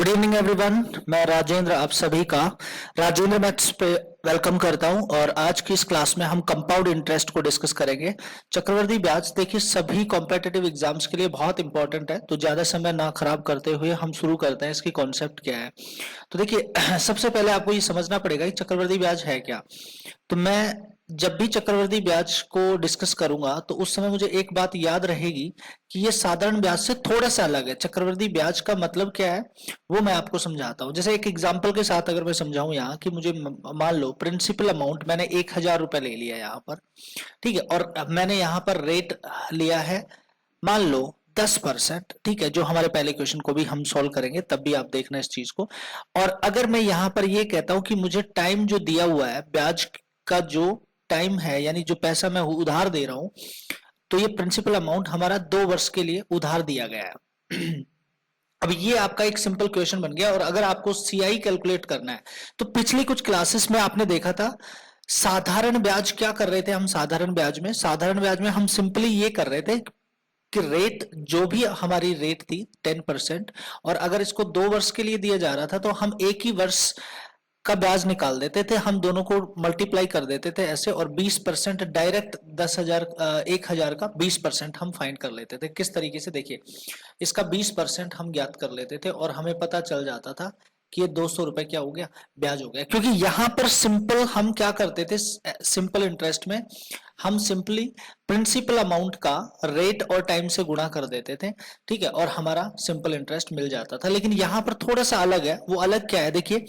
Good evening everyone. मैं राजेंद्र आप सभी का राजेंद्र मैथ्स पे वेलकम करता हूं और आज की इस क्लास में हम कंपाउंड इंटरेस्ट को डिस्कस करेंगे। चक्रवर्ती ब्याज देखिए सभी कॉम्पिटिटिव एग्जाम्स के लिए बहुत इंपॉर्टेंट है, तो ज्यादा समय ना खराब करते हुए हम शुरू करते हैं। इसकी कॉन्सेप्ट क्या है तो देखिए सबसे पहले आपको ये समझना पड़ेगा कि चक्रवर्ती ब्याज है क्या। तो मैं जब भी चक्रवर्ती ब्याज को डिस्कस करूंगा तो उस समय मुझे एक बात याद रहेगी कि ये साधारण ब्याज से थोड़ा सा अलग है। चक्रवर्ती ब्याज का मतलब क्या है वो मैं आपको समझाता हूं। जैसे एक एग्जांपल के साथ अगर मैं समझाऊं यहाँ कि मुझे मान लो प्रिंसिपल अमाउंट मैंने 1,000 रुपए ले लिया यहाँ पर, ठीक है, और मैंने यहाँ पर रेट लिया है मान लो 10%, ठीक है, जो हमारे पहले क्वेश्चन को भी हम सॉल्व करेंगे तब भी आप देखना इस चीज को। और अगर मैं यहाँ पर ये कहता हूं कि मुझे टाइम जो दिया हुआ है ब्याज का जो टाइम है यानी जो पैसा मैं उधार दे रहा हूं, तो ये प्रिंसिपल अमाउंट हमारा 2 वर्ष के लिए उधार दिया गया है। अब ये आपका एक सिंपल क्वेश्चन बन गया। और अगर आपको सीआई कैलकुलेट करना है तो पिछली कुछ क्लासेस में आपने देखा था साधारण ब्याज क्या कर रहे थे हम। साधारण ब्याज में हम सिंपली ये कर रहे थे कि रेट जो भी हमारी रेट थी 10%, और अगर इसको 2 वर्ष के लिए दिया जा रहा था तो हम एक ही वर्ष का ब्याज निकाल देते थे, हम दोनों को मल्टीप्लाई कर देते थे ऐसे, और 20% डायरेक्ट 10,000 1,000 का 20% हम फाइंड कर लेते थे। किस तरीके से देखिए, इसका 20% हम ज्ञात कर लेते थे और हमें पता चल जाता था कि ये 200 रुपए क्या हो गया, ब्याज हो गया। क्योंकि यहां पर सिंपल हम क्या करते थे, सिंपल इंटरेस्ट में हम सिंपली प्रिंसिपल अमाउंट का रेट और टाइम से गुणा कर देते थे, ठीक है, और हमारा सिंपल इंटरेस्ट मिल जाता था। लेकिन यहां पर थोड़ा सा अलग है। वो अलग क्या है देखिए,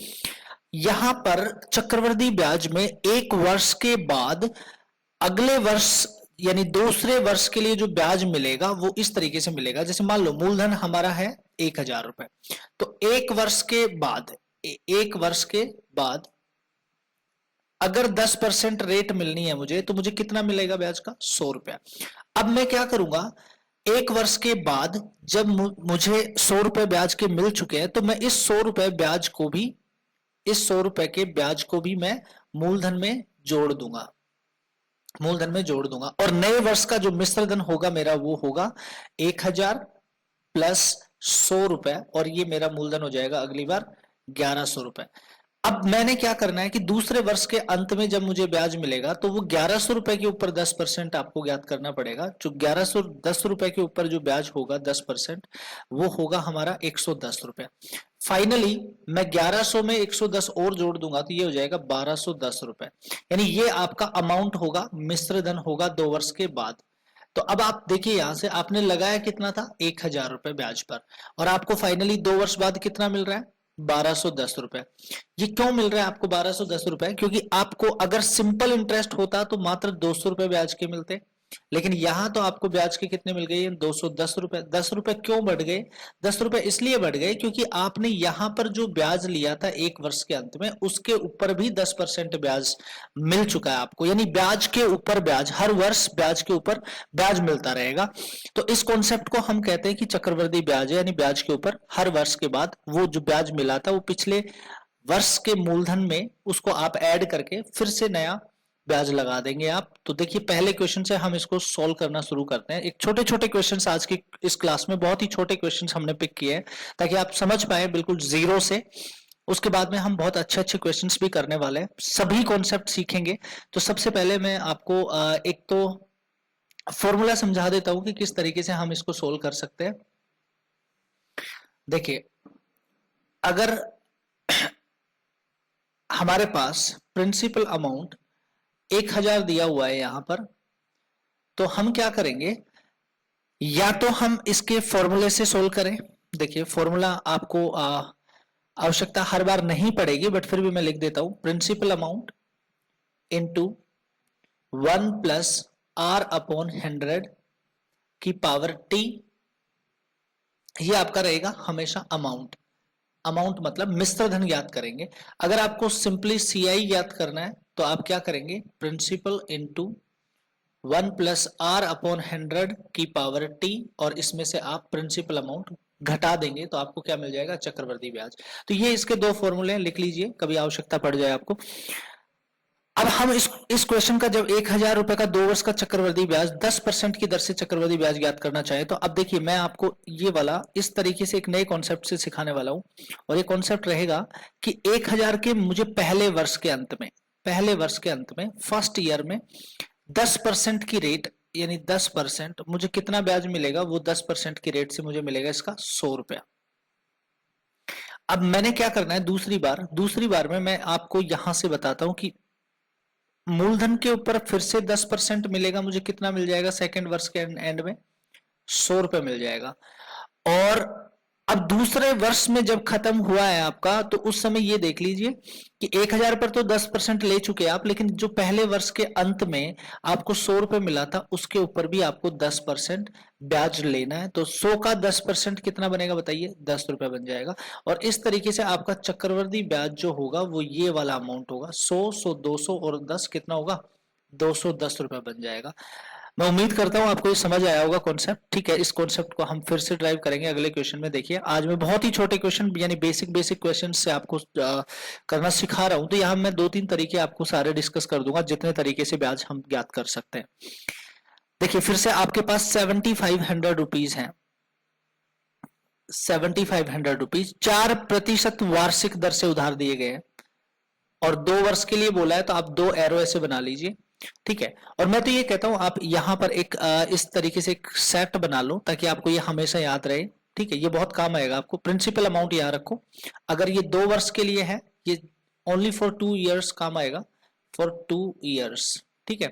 यहां पर चक्रवृद्धि ब्याज में एक वर्ष के बाद अगले वर्ष यानी दूसरे वर्ष के लिए जो ब्याज मिलेगा वो इस तरीके से मिलेगा। जैसे मान लो मूलधन हमारा है 1,000 रुपए, तो एक वर्ष के बाद अगर 10% रेट मिलनी है मुझे, तो मुझे कितना मिलेगा ब्याज का, 100 रुपया। अब मैं क्या करूंगा, एक वर्ष के बाद जब मुझे 100 रुपए ब्याज के मिल चुके हैं तो मैं इस 100 रुपए ब्याज को भी, इस 100 रुपए के ब्याज को भी मैं मूलधन में जोड़ दूंगा, और नए वर्ष का जो मिश्र धन होगा मेरा वो होगा 1,000 प्लस 100 रुपए, और ये मेरा मूलधन हो जाएगा अगली बार 1,100 रुपए। अब मैंने क्या करना है कि दूसरे वर्ष के अंत में जब मुझे ब्याज मिलेगा तो वो 1,100 रुपए के ऊपर 10% आपको ज्ञात करना पड़ेगा। जो 1,110 रुपए के ऊपर जो ब्याज होगा 10%, वो होगा हमारा 110 रुपए। फाइनली मैं 1,100 में 110 और जोड़ दूंगा तो ये हो जाएगा 1,210 रुपए। यानी ये आपका अमाउंट होगा, मिश्र धन होगा 2 वर्ष के बाद। तो अब आप देखिए यहां से आपने लगाया कितना था, 1,000 रुपए ब्याज पर, और आपको फाइनली 2 वर्ष बाद कितना मिल रहा है, 1,210 रुपए। ये क्यों मिल रहा है आपको 1,210 रुपए, क्योंकि आपको अगर सिंपल इंटरेस्ट होता तो मात्र 200 रुपए ब्याज के मिलते, लेकिन यहां तो आपको ब्याज के कितने मिल गए, 210 रुपए। 10 रुपए क्यों बढ़ गए, 10 रुपए इसलिए बढ़ गए क्योंकि आपने यहां पर जो ब्याज लिया था एक वर्ष के अंत में उसके ऊपर भी 10% ब्याज मिल चुका है आपको। यानी ब्याज के ऊपर ब्याज, हर वर्ष ब्याज के ऊपर ब्याज मिलता रहेगा। तो इस कॉन्सेप्ट को हम कहते हैं कि चक्रवृद्धि ब्याज है, यानी ब्याज के ऊपर हर वर्ष के बाद वो जो ब्याज मिला था वो पिछले वर्ष के मूलधन में उसको आप ऐड करके फिर से नया ब्याज लगा देंगे आप। तो देखिए पहले क्वेश्चन से हम इसको सॉल्व करना शुरू करते हैं। एक छोटे छोटे क्वेश्चंस आज की इस क्लास में, बहुत ही छोटे क्वेश्चंस हमने पिक किए हैं ताकि आप समझ पाए बिल्कुल जीरो से। उसके बाद में हम बहुत अच्छे अच्छे क्वेश्चंस भी करने वाले हैं, सभी कॉन्सेप्ट सीखेंगे। तो सबसे पहले मैं आपको एक तो फॉर्मूला समझा देता हूं कि किस तरीके से हम इसको सोल्व कर सकते हैं। देखिए अगर हमारे पास प्रिंसिपल अमाउंट 1,000 दिया हुआ है यहां पर, तो हम क्या करेंगे, या तो हम इसके फॉर्मूले से सोल्व करें। देखिए फॉर्मूला आपको आवश्यकता हर बार नहीं पड़ेगी, बट फिर भी मैं लिख देता हूं, principal amount into 1 plus R upon 100 की पावर टी, ये आपका रहेगा हमेशा अमाउंट। अमाउंट मतलब मिश्र धन ज्ञात करेंगे। अगर आपको सिंपली सीआई ज्ञात करना है तो आप क्या करेंगे, principal into 1 plus R upon 100 की पावर टी, और इसमें से आप प्रिंसिपल अमाउंट घटा देंगे तो आपको क्या मिल जाएगा, चक्रवृद्धि ब्याज। तो ये इसके दो फॉर्मूले लिख लीजिए, कभी आवश्यकता पड़ जाए आपको। अब हम इस क्वेश्चन का जब 1,000 रुपए का 2 वर्ष का चक्रवृद्धि ब्याज 10% की दर से चक्रवृद्धि ब्याज ज्ञात करना चाहे तो अब देखिए मैं आपको ये वाला इस तरीके से एक नए कॉन्सेप्ट से सिखाने वाला हूं और ये कॉन्सेप्ट रहेगा कि 1,000 के मुझे पहले वर्ष के अंत में फर्स्ट ईयर में 10% की रेट यानी 10% मुझे कितना ब्याज मिलेगा, वो 10% की रेट से मुझे मिलेगा इसका 100 रुपया। अब मैंने क्या करना है, दूसरी बार में मैं आपको यहां से बताता हूं कि मूलधन के ऊपर फिर से 10% मिलेगा, मुझे कितना मिल जाएगा सेकेंड वर्ष के एंड में 100 रुपए मिल जाएगा। और अब दूसरे वर्ष में जब खत्म हुआ है आपका तो उस समय ये देख लीजिए कि 1,000 पर तो 10% ले चुके आप, लेकिन जो पहले वर्ष के अंत में आपको 100 रुपए मिला था उसके ऊपर भी आपको 10% ब्याज लेना है। तो 100 का 10% कितना बनेगा बताइए, 10 रुपए बन जाएगा। और इस तरीके से आपका चक्रवृद्धि ब्याज जो होगा वो ये वाला अमाउंट होगा, 100, 100, 200 और 10 कितना होगा, 210 रुपए बन जाएगा। मैं उम्मीद करता हूं आपको ये समझ आया होगा कॉन्सेप्ट। ठीक है, इस कॉन्सेप्ट को हम फिर से ड्राइव करेंगे अगले क्वेश्चन में। देखिए आज मैं बहुत ही छोटे क्वेश्चन यानी बेसिक क्वेश्चन से आपको करना सिखा रहा हूं, तो यहाँ मैं 2-3 तरीके आपको सारे डिस्कस कर दूंगा जितने तरीके से ब्याज हम ज्ञात कर सकते हैं। देखिए फिर से आपके पास 7,500 रुपीज है, 7,500 रुपीज 4% वार्षिक दर से उधार दिए गए हैं और 2 वर्ष के लिए बोला है, तो आप 2 एरो ऐसे बना लीजिए। ठीक है, और मैं तो ये कहता हूं आप यहां पर एक इस तरीके से एक सेट बना लो ताकि आपको ये हमेशा याद रहे। ठीक है, ये बहुत काम आएगा आपको। प्रिंसिपल अमाउंट याद रखो, अगर ये 2 वर्ष के लिए है ये ओनली फॉर 2 इयर्स काम आएगा, फॉर 2 इयर्स। ठीक है,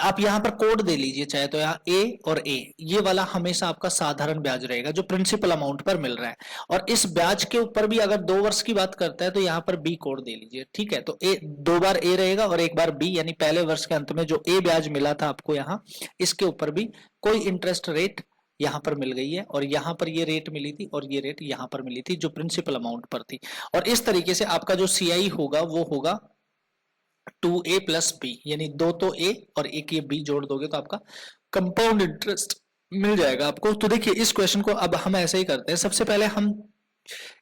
आप यहां पर कोड दे लीजिए चाहे तो, यहाँ ए और ए, ये वाला हमेशा आपका साधारण ब्याज रहेगा जो प्रिंसिपल अमाउंट पर मिल रहा है। और इस ब्याज के ऊपर भी अगर 2 वर्ष की बात करता है तो यहाँ पर बी कोड दे लीजिए। ठीक है, तो ए 2 बार ए रहेगा और 1 बार बी, यानी पहले वर्ष के अंत में जो ए ब्याज मिला था आपको यहाँ, इसके ऊपर भी कोई इंटरेस्ट रेट यहाँ पर मिल गई है और यहाँ पर ये रेट मिली थी और ये रेट यहाँ पर मिली थी जो प्रिंसिपल अमाउंट पर थी। और इस तरीके से आपका जो सीआई होगा वो होगा 2a प्लस बी, यानी 2 तो a और एक ये b जोड़ दोगे तो आपका कंपाउंड इंटरेस्ट मिल जाएगा आपको। तो देखिए इस क्वेश्चन को अब हम ऐसे ही करते हैं, सबसे पहले हम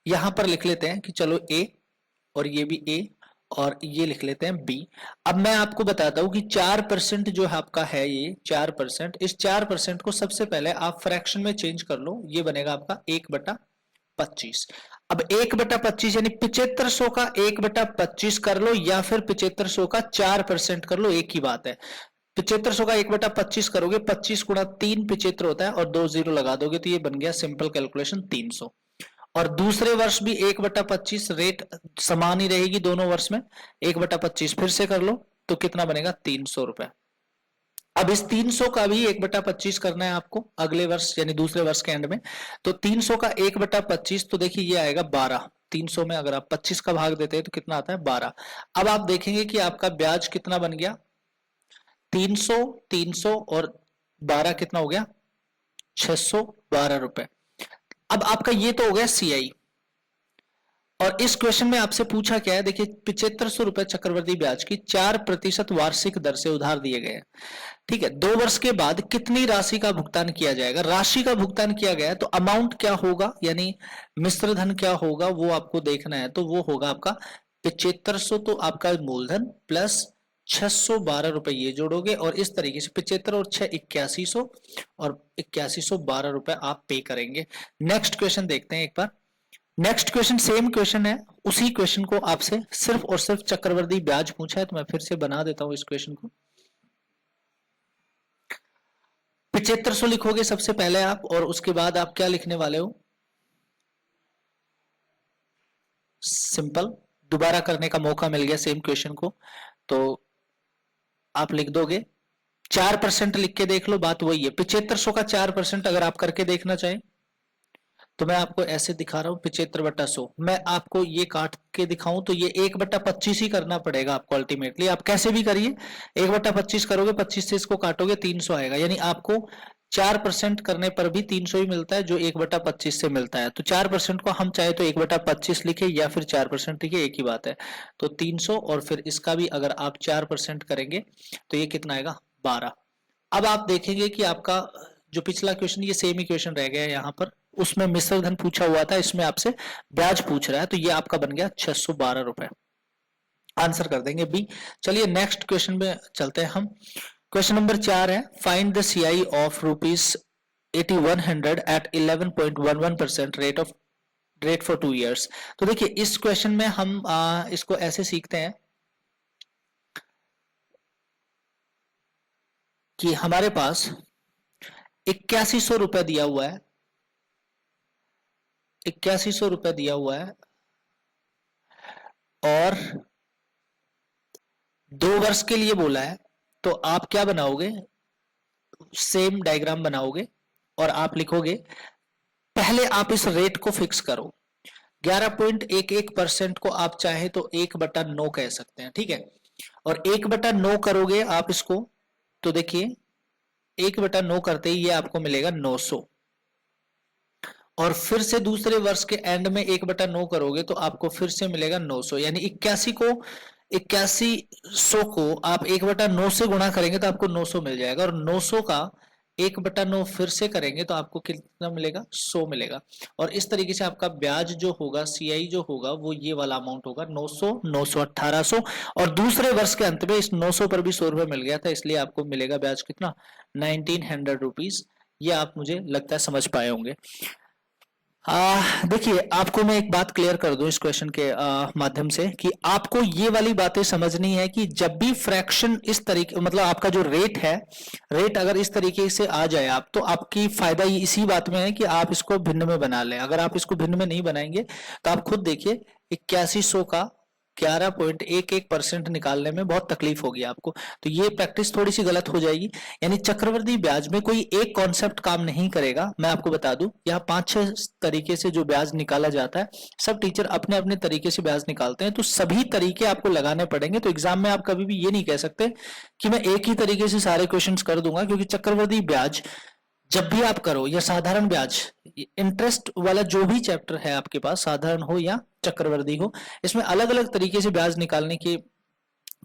यहां पर लिख लेते हैं कि चलो a और ये भी a और ये लिख लेते हैं b। अब मैं आपको बताता हूं कि 4% जो आपका है ये 4%, इस 4% को सबसे पहले आप फ्रैक्शन में चेंज कर लो, ये बनेगा आपका 1/25। अब 1/25 यानी 7500 का 1/25 कर लो या फिर 7500 का 4% कर लो, एक ही बात है। 7500 का 1/25 करोगे, 25 गुणा 3 75 होता है और 2 जीरो लगा दोगे तो ये बन गया सिंपल कैलकुलेशन 300। और दूसरे वर्ष भी 1/25 रेट समान ही रहेगी दोनों वर्ष में, 1/25 फिर से कर लो तो कितना बनेगा 300 रुपए। अब इस 300 का भी 1/25 करना है आपको अगले वर्ष यानी दूसरे वर्ष के एंड में, तो 300 का 1/25 तो देखिए ये आएगा 12। 300 में अगर आप 25 का भाग देते हैं तो कितना आता है 12। अब आप देखेंगे कि आपका ब्याज कितना बन गया, 300 300 और 12 कितना हो गया 612 रुपए। अब आपका ये तो हो गया सीआई। और इस क्वेश्चन में आपसे पूछा क्या है, देखिए 7500 रुपए चक्रवृद्धि ब्याज की 4% वार्षिक दर से उधार दिए गए। ठीक है, 2 वर्ष के बाद कितनी राशि का भुगतान किया जाएगा, राशि का भुगतान किया गया है तो अमाउंट क्या होगा यानी मिश्र धन क्या होगा वो आपको देखना है। तो वो होगा आपका 7500, तो आपका मूलधन प्लस 612 रुपए ये जोड़ोगे और इस तरीके से 75 और 6 8100 और 8112 रुपए आप पे करेंगे। नेक्स्ट क्वेश्चन देखते हैं एक बार। नेक्स्ट क्वेश्चन सेम क्वेश्चन है, उसी क्वेश्चन को आपसे सिर्फ और सिर्फ चक्रवृद्धि ब्याज पूछा है, तो मैं फिर से बना देता हूं इस क्वेश्चन को। 7500 लिखोगे सबसे पहले आप और उसके बाद आप क्या लिखने वाले हो, सिंपल दोबारा करने का मौका मिल गया सेम क्वेश्चन को, तो आप लिख दोगे 4% लिख के देख लो, बात वही है। 7500 का 4% अगर आप करके देखना चाहें तो मैं आपको ऐसे दिखा रहा हूं 75/100, मैं आपको ये काट के दिखाऊं तो ये 1/25 ही करना पड़ेगा आपको अल्टीमेटली। आप कैसे भी करिए 1/25 करोगे, 25 से इसको काटोगे 300 आएगा, यानी आपको 4% करने पर भी 300 ही मिलता है जो 1/25 से मिलता है। तो 4% को हम चाहे तो 1/25 लिखे या फिर 4% लिखे, एक ही बात है। तो 300 और फिर इसका भी अगर आप 4% करेंगे तो ये कितना आएगा 12। अब आप देखेंगे कि आपका जो पिछला क्वेश्चन ये सेम ही क्वेश्चन रह गया है यहाँ पर, उसमें मिश्र धन पूछा हुआ था, इसमें आपसे ब्याज पूछ रहा है, तो ये आपका बन गया 612 रुपए। आंसर कर देंगे बी। चलिए नेक्स्ट क्वेश्चन में चलते हैं हम। क्वेश्चन नंबर 4 है, find the CI of rupees 8100 at 11.11% rate for 2 years। तो देखिए इस क्वेश्चन में हम इसको ऐसे सीखते हैं कि हमारे पास 8100 रुपया दिया हुआ है, 8100 रुपया दिया हुआ है और 2 वर्ष के लिए बोला है। तो आप क्या बनाओगे, सेम डायग्राम बनाओगे और आप लिखोगे, पहले आप इस रेट को फिक्स करो। 11.11% को आप चाहे तो 1/9 कह सकते हैं, ठीक है। और 1/9 करोगे आप इसको, तो देखिए 1/9 करते ही ये आपको मिलेगा 900। और फिर से दूसरे वर्ष के एंड में 1/9 करोगे तो आपको फिर से मिलेगा 900। यानी 8100 को आप 1/9 से गुणा करेंगे तो आपको 900 मिल जाएगा, और 900 का 1/9 फिर से करेंगे तो आपको कितना मिलेगा, 100 मिलेगा। और इस तरीके से आपका ब्याज जो होगा, सीआई जो होगा, वो ये वाला अमाउंट होगा, 900, 900, 1800। और दूसरे वर्ष के अंत में इस 900 पर भी 100 रुपए मिल गया था, इसलिए आपको मिलेगा ब्याज कितना, 1900 रुपीज। ये आप मुझे लगता है समझ पाए होंगे। देखिए आपको मैं एक बात क्लियर कर दूं इस क्वेश्चन के माध्यम से, कि आपको ये वाली बातें समझनी है कि जब भी फ्रैक्शन इस तरीके, मतलब आपका जो रेट है, रेट अगर इस तरीके से आ जाए आप, तो आपकी फायदा इसी बात में है कि आप इसको भिन्न में बना लें। अगर आप इसको भिन्न में नहीं बनाएंगे तो आप खुद देखिए 8100 का 11.11% निकालने में बहुत तकलीफ होगी आपको। तो ये प्रैक्टिस थोड़ी सी गलत हो जाएगी। यानी चक्रवृद्धि ब्याज में कोई एक कॉन्सेप्ट काम नहीं करेगा। मैं आपको बता दूं, यहाँ 5-6 तरीके से जो ब्याज निकाला जाता है, सब टीचर अपने अपने तरीके से ब्याज निकालते हैं, तो सभी तरीके आपको लगाने पड़ेंगे। तो एग्जाम में आप कभी भी ये नहीं कह सकते कि मैं एक ही तरीके से सारे क्वेश्चन कर दूंगा, क्योंकि चक्रवृद्धि ब्याज जब भी आप करो, या साधारण ब्याज, इंटरेस्ट वाला जो भी चैप्टर है आपके पास, साधारण हो या चक्रवृद्धि हो, इसमें अलग अलग तरीके से ब्याज निकालने के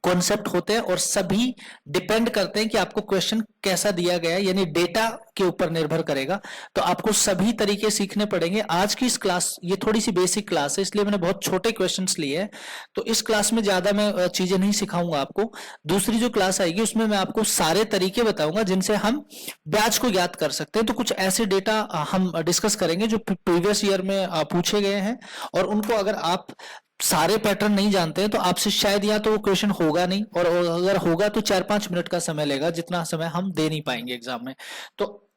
कॉन्सेप्ट होते हैं, और सभी डिपेंड करते हैं कि आपको क्वेश्चन कैसा दिया गया है, यानी डेटा के ऊपर निर्भर करेगा। तो आपको सभी तरीके सीखने पड़ेंगे। आज की इस क्लास, ये थोड़ी सी बेसिक क्लास है, इसलिए मैंने बहुत छोटे क्वेश्चंस लिए हैं। तो इस क्लास में ज्यादा मैं चीजें नहीं सिखाऊंगा आपको। दूसरी जो क्लास आएगी उसमें मैं आपको सारे तरीके बताऊंगा जिनसे हम ब्याज को ज्ञात कर सकते हैं। तो कुछ ऐसे डेटा हम डिस्कस करेंगे जो प्रीवियस ईयर में पूछे गए हैं, और उनको अगर आप सारे पैटर्न नहीं जानते हैं तो आपसे शायद या तो वो क्वेश्चन होगा नहीं, और अगर होगा तो 4-5 मिनट का समय लेगा, जितना समय हम दे नहीं पाएंगे एग्जाम में। तो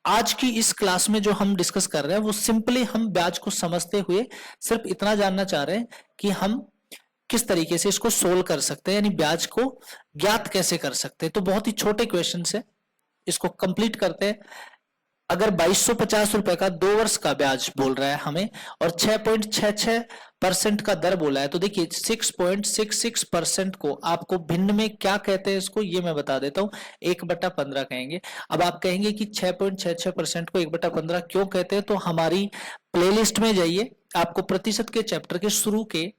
आज की इस क्लास में जो हम डिस्कस कर रहे हैं, वो सिंपली हम ब्याज को समझते हुए सिर्फ इतना जानना चाह रहे हैं कि हम किस तरीके से इसको सोल्व कर सकते हैं, यानी ब्याज को ज्ञात कैसे कर सकते हैं। तो बहुत ही छोटे क्वेश्चन से इसको कंप्लीट करते हैं। अगर 2250 रुपए का 2 वर्ष का ब्याज बोल रहा है हमें, और 6.66% का दर बोला है, तो देखिए 6.66% को आपको भिन्न में क्या कहते हैं, इसको ये मैं बता देता हूं, 1/15 कहेंगे। अब आप कहेंगे कि 6.66% को 1/15 क्यों कहते हैं, तो हमारी प्लेलिस्ट में जाइए, आपको प्रतिशत के चैप्टर के शुरू के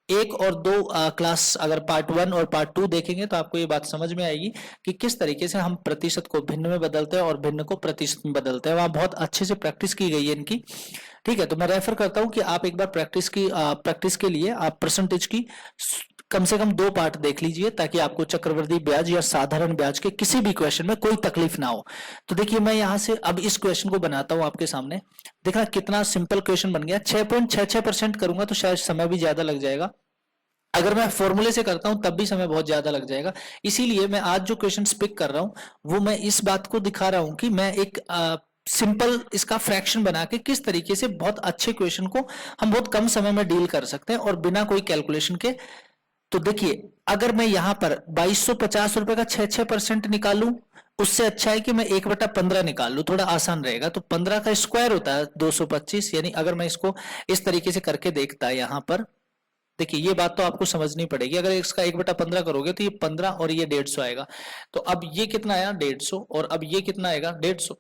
1 और 2 क्लास, अगर पार्ट 1 और पार्ट 2 देखेंगे तो आपको ये बात समझ में आएगी कि किस तरीके से हम प्रतिशत को भिन्न में बदलते हैं और भिन्न को प्रतिशत में बदलते हैं। वहां बहुत अच्छे से प्रैक्टिस की गई है इनकी, ठीक है। तो मैं रेफर करता हूं कि आप एक बार प्रैक्टिस के लिए आप परसेंटेज की कम से कम 2 पार्ट देख लीजिए, ताकि आपको चक्रवृद्धि ब्याज या साधारण ब्याज के किसी भी क्वेश्चन में कोई तकलीफ ना हो। तो देखिए मैं यहां से अब इस क्वेश्चन को बनाता हूं आपके सामने। देखना कितना सिंपल क्वेश्चन बन गया। 6.66% करूंगा तो शायद समय भी ज्यादा लग जाएगा, अगर मैं फॉर्मूले से करता हूं तब भी समय बहुत ज्यादा लग जाएगा। इसीलिए मैं आज जो क्वेश्चन पिक कर रहा हूं वो मैं इस बात को दिखा रहा हूं कि मैं एक सिंपल इसका फ्रैक्शन बना के किस तरीके से बहुत अच्छे क्वेश्चन को हम बहुत कम समय में डील कर सकते हैं, और बिना कोई कैलकुलेशन के। तो देखिए अगर मैं यहां पर 2250 रुपए का 6% निकालूं, उससे अच्छा है कि मैं 1/15 निकाल लूं, थोड़ा आसान रहेगा। तो 15 का स्क्वायर होता है 225, यानी अगर मैं इसको इस तरीके से करके देखता है यहां पर, देखिए ये बात तो आपको समझनी पड़ेगी। अगर इसका 1/15 करोगे तो ये 15 और ये 150 आएगा। तो अब ये कितना आया, 150, और अब ये कितना आएगा, 150।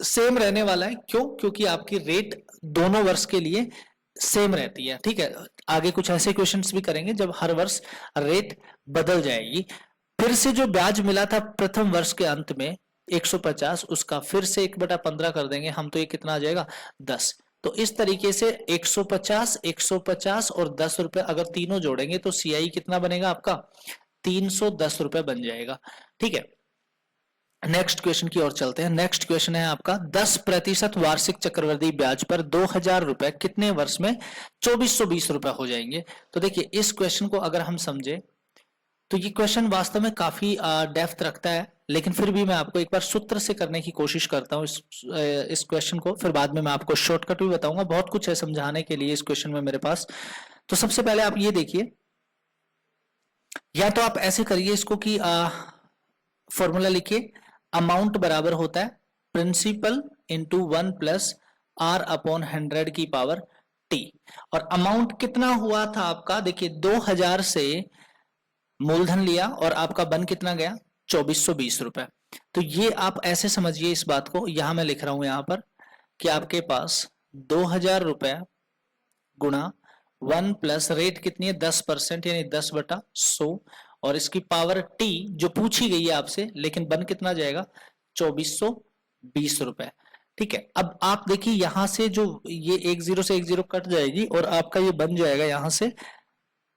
सेम रहने वाला है, क्यों, क्योंकि आपकी रेट दोनों वर्ष के लिए सेम रहती है, ठीक है। आगे कुछ ऐसे क्वेश्चंस भी करेंगे जब हर वर्ष रेट बदल जाएगी। फिर से जो ब्याज मिला था प्रथम वर्ष के अंत में 150, उसका फिर से 1/15 कर देंगे हम, तो ये कितना आ जाएगा, 10। तो इस तरीके से 150, 150 और 10 रुपए अगर तीनों जोड़ेंगे तो सीआई कितना बनेगा आपका, 310 रुपए बन जाएगा। ठीक है, नेक्स्ट क्वेश्चन की ओर चलते हैं। नेक्स्ट क्वेश्चन है आपका 10% वार्षिक चक्रवृद्धि ब्याज पर 2000 रुपए कितने वर्ष में 2420 रुपए हो जाएंगे। तो देखिए इस क्वेश्चन को अगर हम समझे तो ये क्वेश्चन वास्तव में काफी डेप्थ रखता है, लेकिन फिर भी मैं आपको एक बार सूत्र से करने की कोशिश करता हूँ इस क्वेश्चन को, फिर बाद में मैं आपको शॉर्टकट भी बताऊंगा। बहुत कुछ है समझाने के लिए इस क्वेश्चन में मेरे पास। तो सबसे पहले आप ये देखिए, या तो आप ऐसे करिए इसको कि फॉर्मूला लिखिए, अमाउंट बराबर होता है principal into 1 plus R upon 100 की पावर टी। और अमाउंट कितना हुआ था आपका, देखिए 2000 से मूलधन लिया और आपका बन कितना गया, 2420 रुपए। तो ये आप ऐसे समझिए इस बात को, यहां मैं लिख रहा हूं यहां पर कि आपके पास 2000 रुपए गुणा 1 प्लस रेट कितनी है 10% यानी 10/100 और इसकी पावर टी जो पूछी गई है आपसे, लेकिन बन कितना जाएगा 2420 रुपए। ठीक है, अब आप देखिए यहां से जो ये 10 से 10 कट जाएगी और आपका ये बन जाएगा यहां से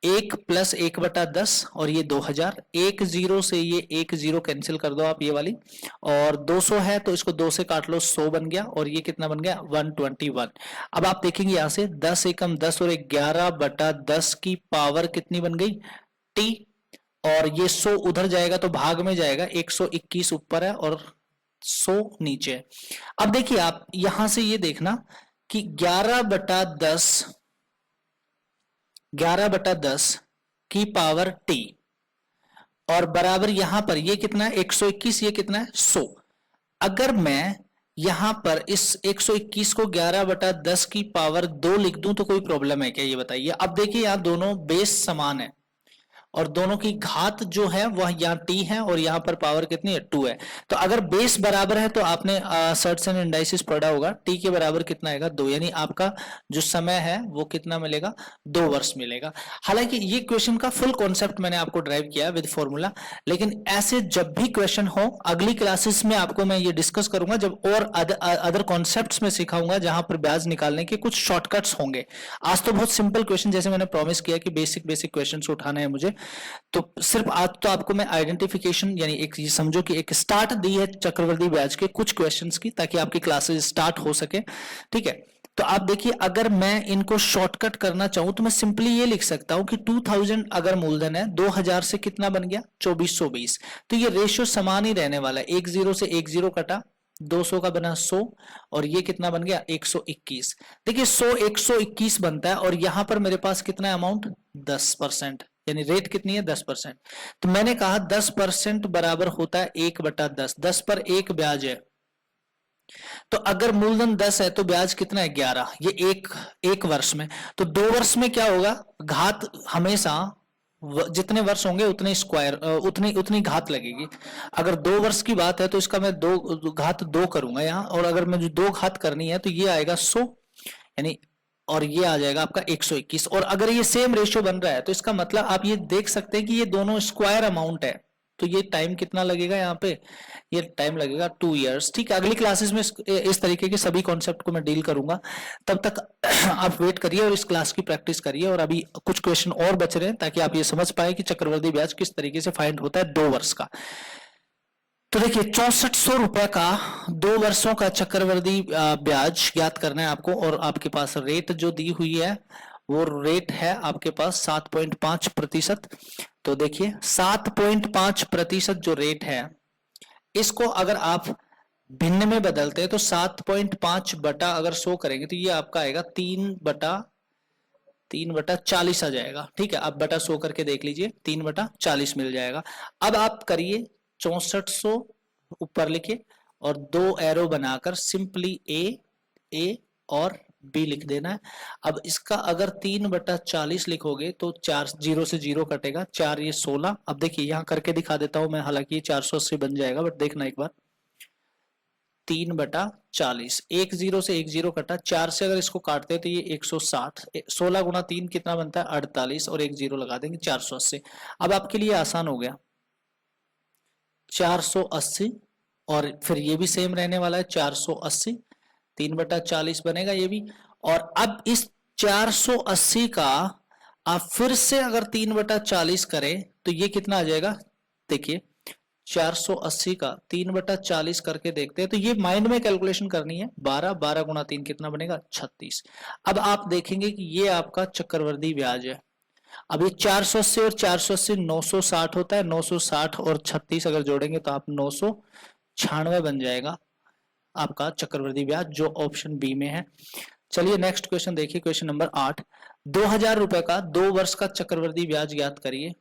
1 प्लस 1/10 और ये 2000, 10 से ये 10 कैंसिल कर दो आप ये वाली, और 200 है तो इसको 2 से काट लो, 100 बन गया और ये कितना बन गया 121। अब आप देखेंगे यहां से 10 एकम 10 और 11/10 की पावर कितनी बन गई टी, और ये 100 उधर जाएगा तो भाग में जाएगा, 121 ऊपर है और 100 नीचे है। अब देखिए आप यहां से ये देखना कि 11/10 की पावर टी और बराबर यहां पर ये कितना है 121, ये कितना है 100। अगर मैं यहां पर इस 121 को 11/10 की पावर 2 लिख दूं तो कोई प्रॉब्लम है क्या, ये बताइए। अब देखिए यहां दोनों बेस समान है और दोनों की घात जो है वह यहाँ टी है और यहाँ पर पावर कितनी है 2 है। तो अगर बेस बराबर है तो आपने सर्ट्स एंड इंडाइसिस पढ़ा होगा, टी के बराबर कितना आएगा 2, यानी आपका जो समय है वो कितना मिलेगा 2 वर्ष मिलेगा। हालांकि ये क्वेश्चन का फुल कॉन्सेप्ट मैंने आपको ड्राइव किया विद फॉर्मूला, लेकिन ऐसे जब भी क्वेश्चन हो अगली क्लासेस में आपको मैं ये डिस्कस करूंगा, जब और अदर कॉन्सेप्ट में सिखाऊंगा जहां पर ब्याज निकालने के कुछ शॉर्टकट्स होंगे। आज तो बहुत सिंपल क्वेश्चन, जैसे मैंने प्रॉमिस किया कि बेसिक क्वेश्चन उठाने हैं मुझे, तो सिर्फ आज तो आपको मैं आइडेंटिफिकेशन यानी एक ये समझो कि एक स्टार्ट दी है चक्रवृद्धि ब्याज के कुछ क्वेश्चंस की, ताकि आपकी क्लासेस स्टार्ट हो सके। ठीक है, तो आप देखिए अगर मैं इनको शॉर्टकट करना चाहूं तो मैं सिंपली ये लिख सकता हूं कि 2000 अगर मूलधन है 2000 से कितना बन गया 2420, तो ये रेशियो समान ही रहने वाला है, 10 से 10 कटा, 200 का बना 100 और ये कितना बन गया 121। देखिए 100 121 बनता है और यहां पर मेरे पास कितना है अमाउंट 10%, यानी रेट कितनी है 10%। तो मैंने कहा 10% बराबर होता है 1/10, 10 पर 1 ब्याज है। तो अगर मूलधन 10 है तो ब्याज कितना है 11, ये एक वर्ष में। तो 2 वर्ष में क्या होगा, घात हमेशा जितने वर्ष होंगे उतने स्क्वायर उतनी घात लगेगी। अगर 2 वर्ष की बात है तो इसका मैं 2 घात 2 करूंगा यहाँ, और अगर मुझे 2 घात करनी है तो ये आएगा 100 यानी, और ये आ जाएगा आपका 121। और अगर ये सेम रेशियो बन रहा है तो इसका मतलब आप ये देख सकते हैं कि ये दोनों स्क्वायर अमाउंट है। तो ये टाइम कितना लगेगा यहाँ पे, ये टाइम लगेगा 2 इयर्स। ठीक है, अगली क्लासेस में इस तरीके के सभी कॉन्सेप्ट को मैं डील करूंगा, तब तक आप वेट करिए और इस क्लास की प्रैक्टिस करिए। और अभी कुछ क्वेश्चन और बच रहे हैं ताकि आप ये समझ पाए कि चक्रवृद्धि ब्याज किस तरीके से फाइंड होता है 2 वर्ष का। तो देखिए 6400 रुपए का 2 वर्षों का चक्रवृद्धि ब्याज ज्ञात करना है आपको, और आपके पास रेट जो दी हुई है वो रेट है आपके पास 7.5%। तो देखिए 7.5% जो रेट है, इसको अगर आप भिन्न में बदलते हैं तो 7.5 बटा अगर 100 करेंगे तो ये आपका आएगा 3/40 आ जाएगा। ठीक है, आप बटा 100 करके देख लीजिए, 3/40 मिल जाएगा। अब आप करिए 6400 ऊपर लिखिए और 2 एरो बनाकर सिंपली ए और बी लिख देना है। अब इसका अगर 3/40 लिखोगे तो 4 0 से 0 कटेगा, 4 ये 16। अब देखिए यहां करके दिखा देता हूं मैं, हालांकि 480 बन जाएगा बट देखना एक बार, 3/40, 10 से 10 कटा, 4 से अगर इसको काटते हैं तो ये 160, 16 गुना 3 कितना बनता है 48 और 1 0 लगा देंगे 480। अब आपके लिए आसान हो गया 480, और फिर ये भी सेम रहने वाला है 480, 3/40 बनेगा ये भी, और अब इस 480 का आप फिर से अगर 3/40 करें तो ये कितना आ जाएगा, देखिए 480 का 3/40 करके देखते हैं, तो ये माइंड में कैलकुलेशन करनी है। 12 गुणा 3 कितना बनेगा, 36। अब आप देखेंगे कि ये आपका चक्रवृद्धि ब्याज है। अब ये 480 और 480 960 होता है, 960 और 36 अगर जोड़ेंगे तो आप 996 बन जाएगा आपका चक्रवृद्धि ब्याज, जो ऑप्शन बी में है। चलिए नेक्स्ट क्वेश्चन देखिए, क्वेश्चन नंबर 8। 2000 रुपए का 2 वर्ष का चक्रवृद्धि ब्याज ज्ञात करिए,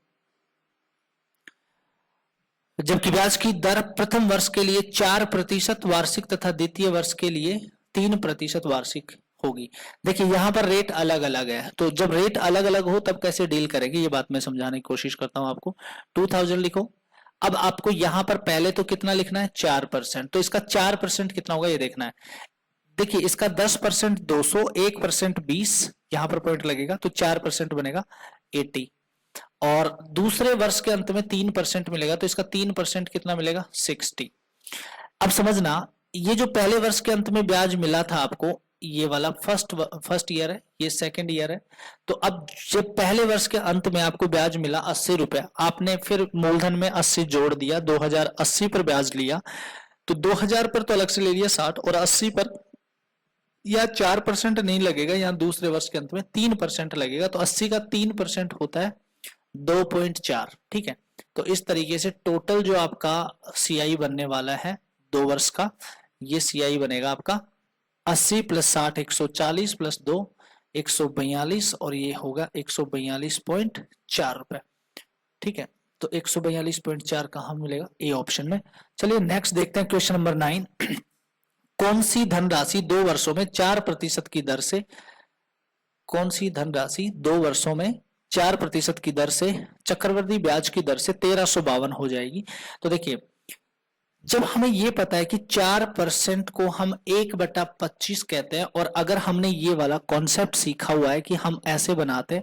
जबकि ब्याज की दर प्रथम वर्ष के लिए 4% वार्षिक तथा द्वितीय वर्ष के लिए 3% वार्षिक होगी। देखिए यहां पर रेट अलग अलग है, तो जब रेट अलग अलग हो तब कैसे डील करेंगे ये बात मैं समझाने की कोशिश करता हूं आपको। 2000 लिखो। अब आपको यहां पर पहले तो कितना लिखना है, 4%, तो इसका 4% कितना होगा ये देखना है। देखिए इसका 10% 200, 1% 20, यहां पर पॉइंट लगेगा तो 4% बनेगा 80, और दूसरे वर्ष के अंत में 3% मिलेगा, तो इसका 3% कितना मिलेगा, 60। अब समझना, ये जो पहले वर्ष के अंत में ब्याज मिला था आपको, ये वाला फर्स्ट ईयर है, ये सेकंड ईयर है। तो अब जब पहले वर्ष के अंत में आपको ब्याज मिला 80 रुपया, आपने फिर मूलधन में 80 जोड़ दिया, 2080 पर ब्याज लिया, तो 2000 पर तो अलग से ले लिया 60, और 80 पर या 4% नहीं लगेगा, यहाँ दूसरे वर्ष के अंत में 3% लगेगा, तो 80 का 3% होता है 2.4। ठीक है, तो इस तरीके से टोटल जो आपका सीआई बनने वाला है 2 वर्ष का, ये सीआई बनेगा आपका 80 + 60 140 + 2 142, और ये होगा 142.4 रुपए। ठीक है, तो 142.4 कहां मिलेगा, ए ऑप्शन में। चलिए नेक्स्ट देखते हैं क्वेश्चन नंबर 9। कौन सी धनराशि 2 वर्षों में 4% की दर से, कौन सी धनराशि 2 वर्षों में 4% की दर से चक्रवृद्धि ब्याज की दर से 1352 हो जाएगी। तो देखिए जब हमें यह पता है कि 4% को हम 1/25 कहते हैं, और अगर हमने ये वाला कॉन्सेप्ट सीखा हुआ है कि हम ऐसे बनाते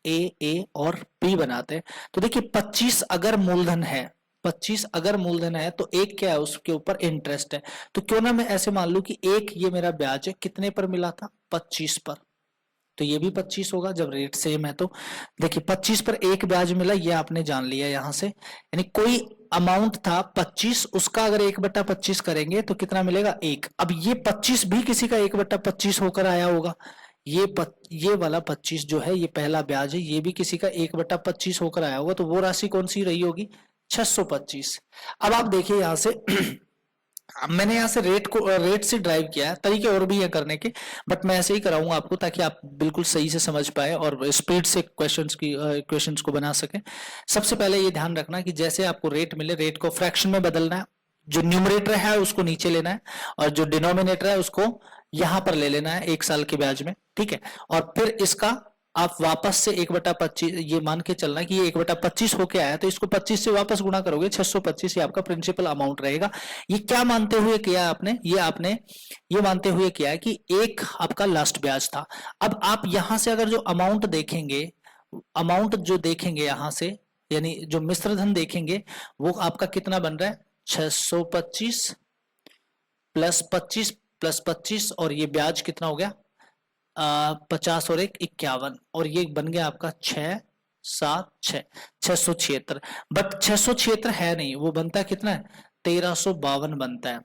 ए और बी बनाते हैं, तो देखिए 25 अगर मूलधन है, 25 अगर मूलधन है तो एक क्या है, उसके ऊपर इंटरेस्ट है। तो क्यों ना मैं ऐसे मान लू कि एक ये मेरा ब्याज है, कितने पर मिला था, 25 पर, तो ये भी 25 होगा जब रेट सेम है। तो देखिए 25 पर एक ब्याज मिला, ये आपने जान लिया यहां से, यानी कोई अमाउंट था 25, उसका अगर 1/25 करेंगे तो कितना मिलेगा, 1। अब ये 25 भी किसी का 1/25 होकर आया होगा, ये वाला 25 जो है, ये पहला ब्याज है, ये भी किसी का 1/25 होकर आया होगा, तो वो राशि कौन सी रही होगी, 625। अब आप देखिए यहां से मैंने यहाँ से रेट से ड्राइव किया है, तरीके और भी है करने के, बट मैं ऐसे ही कराऊंगा आपको ताकि आप बिल्कुल सही से समझ पाए और स्पीड से क्वेश्चंस को बना सकें। सबसे पहले ये ध्यान रखना कि जैसे आपको रेट मिले, रेट को फ्रैक्शन में बदलना है, जो न्यूमरेटर है उसको नीचे लेना है, और जो डिनोमिनेटर है उसको यहां पर ले लेना है 1 साल के ब्याज में। ठीक है, और फिर इसका आप वापस से 1/25 ये मान के चलना कि ये 1/25 होके आया, तो इसको 25 से वापस गुणा करोगे, 625 ये आपका प्रिंसिपल अमाउंट रहेगा। ये क्या मानते हुए किया आपने, ये मानते हुए किया है कि एक आपका लास्ट ब्याज था। अब आप यहां से अगर जो अमाउंट देखेंगे, अमाउंट जो देखेंगे यहां से, यानी जो मिश्र धन देखेंगे, वो आपका कितना बन रहा है, 625 + 25 + 25, और ये ब्याज कितना हो गया, 50 और 1 51, और ये बन गया आपका 676, बट 676 है नहीं, वो बनता है कितना है, 1352 बनता है,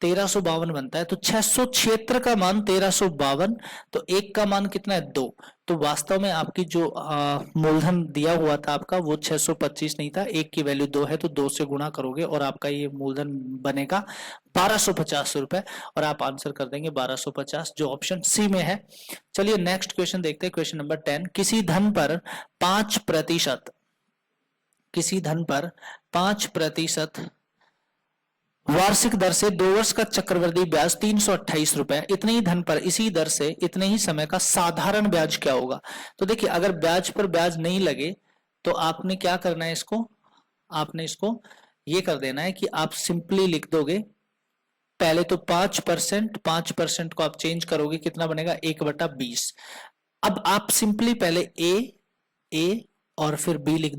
1352 बनता है। तो 676 का मान 1352, तो एक का मान कितना है, 2। तो वास्तव में आपकी जो मूलधन दिया हुआ था आपका, वो 625 नहीं था, एक की वैल्यू 2 है, तो 2 से गुणा करोगे और आपका ये मूलधन बनेगा 1250 रुपए, और आप आंसर कर देंगे 1250, जो ऑप्शन सी में है। चलिए नेक्स्ट क्वेश्चन देखते हैं, क्वेश्चन नंबर 10। किसी धन पर 5%, किसी धन पर 5% वार्षिक दर से 2 वर्ष का चक्रवृद्धि ब्याज 328 रुपए, इतने ही धन पर इसी दर से इतने ही समय का साधारण ब्याज क्या होगा। तो देखिए अगर ब्याज पर ब्याज नहीं लगे तो आपने क्या करना है, इसको आपने इसको ये कर देना है कि आप सिंपली लिख दोगे, पहले तो 5% को आप चेंज करोगे, कितना बनेगा, 1/20। अब आप सिंपली पहले ए और फिर बी लिख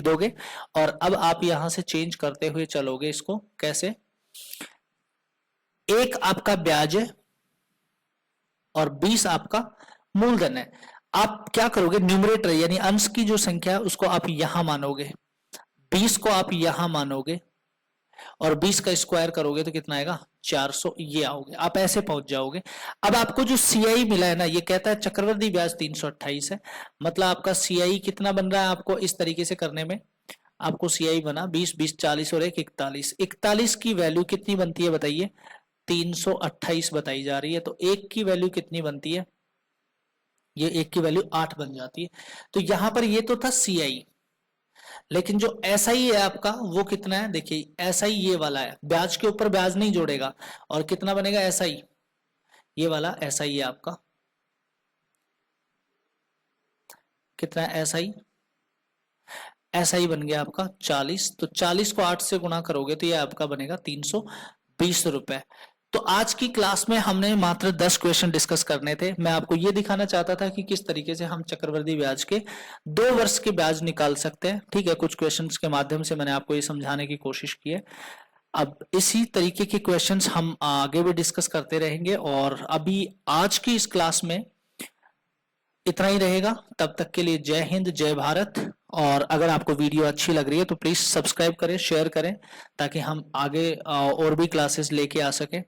दोगे, और अब आप यहां से चेंज करते हुए चलोगे इसको, कैसे, एक आपका ब्याज है, और 20 आपका मूलधन है। आप क्या करोगे, न्यूमरेटर यानी अंश की जो संख्या है उसको आप यहां मानोगे, 20 को आप यहां मानोगे और 20 का स्क्वायर करोगे तो कितना आएगा 400, ये आओगे, आप ऐसे पहुंच जाओगे। अब आपको जो सीआई मिला है ना, ये कहता है चक्रवृद्धि ब्याज 328 है, मतलब आपका सीआई कितना बन रहा है, आपको इस तरीके से करने में आपको सीआई बना 20, 20, 40 और 41, 41 की वैल्यू कितनी बनती है बताइए, 328 बताई जा रही है, तो एक की वैल्यू कितनी बनती है, ये एक की वैल्यू 8 बन जाती है। तो यहां पर ये तो था सीआई, लेकिन जो एसआई है आपका वो कितना है, देखिए एसआई ये वाला है, ब्याज के ऊपर ब्याज नहीं जोड़ेगा, और कितना बनेगा एसआई, ये वाला एसआई है आपका, कितना है एसआई, एसआई बन गया आपका 40, तो 40 को 8 से गुणा करोगे तो ये आपका बनेगा 320 रुपए। तो आज की क्लास में हमने मात्र 10 क्वेश्चन डिस्कस करने थे। मैं आपको ये दिखाना चाहता था कि किस तरीके से हम चक्रवृद्धि ब्याज के 2 वर्ष के ब्याज निकाल सकते हैं। ठीक है, कुछ क्वेश्चंस के माध्यम से मैंने आपको ये समझाने की कोशिश की है। अब इसी तरीके के क्वेश्चंस हम आगे भी डिस्कस करते रहेंगे, और अभी आज की इस क्लास में इतना ही रहेगा। तब तक के लिए जय हिंद, जय भारत। और अगर आपको वीडियो अच्छी लग रही है तो प्लीज सब्सक्राइब करें, शेयर करें, ताकि हम आगे और भी क्लासेस लेके आ सकें।